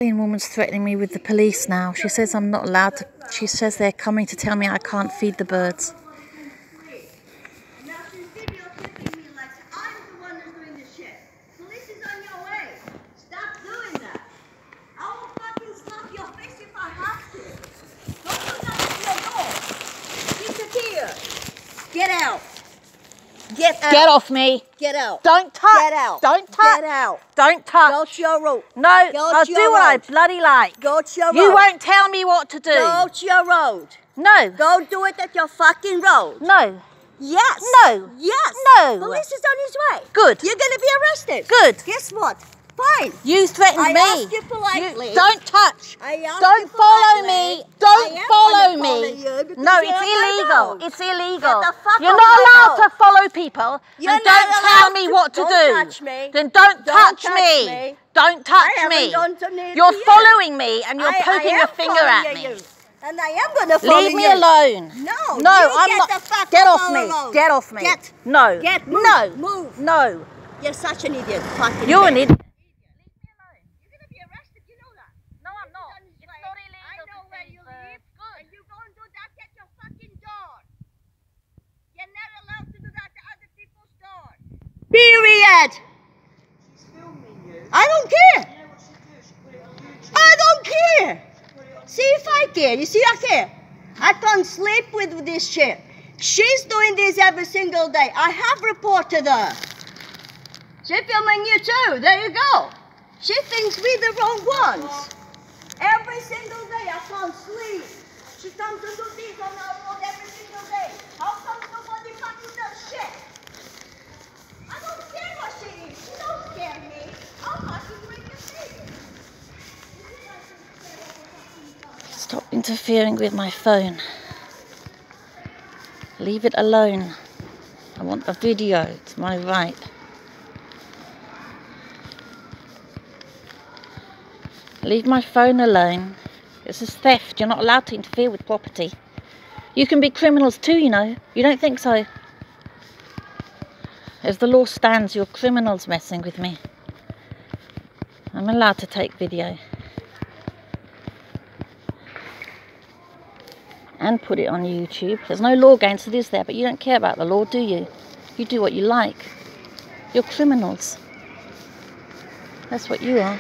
The woman's threatening me with the police now. She says I'm not allowed to. She says they're coming to tell me I can't feed the birds. Now she's videotaping me like I'm the one that's doing this shit. Police is on your way. Stop doing that. I will fucking slap your face if I have to. Don't do that at your door. Disappear. Get out. Get out. Get off me. Get out. Don't touch. Get out. Don't touch. Get out. Don't touch. Go to your road. No, I'll do what I bloody like. Go to your road. You won't tell me what to do. Go to your road. No. Go do it at your fucking road. No. Yes. No. Yes. No. Police is on his way. Good. You're going to be arrested. Good. Guess what? Fine. You threatened me. I asked you politely. Don't touch. Don't follow me. Don't follow me. No, it's illegal. It's illegal. You're not allowed to follow people. And don't tell me what to do. Don't touch me. Then don't touch me. Don't touch me. You're following me and you're poking a finger at me. And I am going to follow you. Leave me alone. No. No, I'm not. Get off me. Get off me. No. Move. No. Move. No. You're such an idiot. Fucking You're an idiot. Period. I don't care. I don't care. See if I care. You see I care. I can't sleep with this shit. She's doing this every single day. I have reported her. She's filming you too. There you go. She thinks we're the wrong ones. Every single day I can't sleep. She comes to do this on our road every single day. How come nobody fucking does shit? I don't care what she is. She don't scare me. I'll fucking break your face. Stop interfering with my phone. Leave it alone. I want a video. It's my right. Leave my phone alone. This is theft. You're not allowed to interfere with property. You can be criminals too, you know. You don't think so? As the law stands, you're criminals messing with me. I'm allowed to take video. And put it on YouTube. There's no law against it, is there? But you don't care about the law, do you? You do what you like. You're criminals. That's what you are.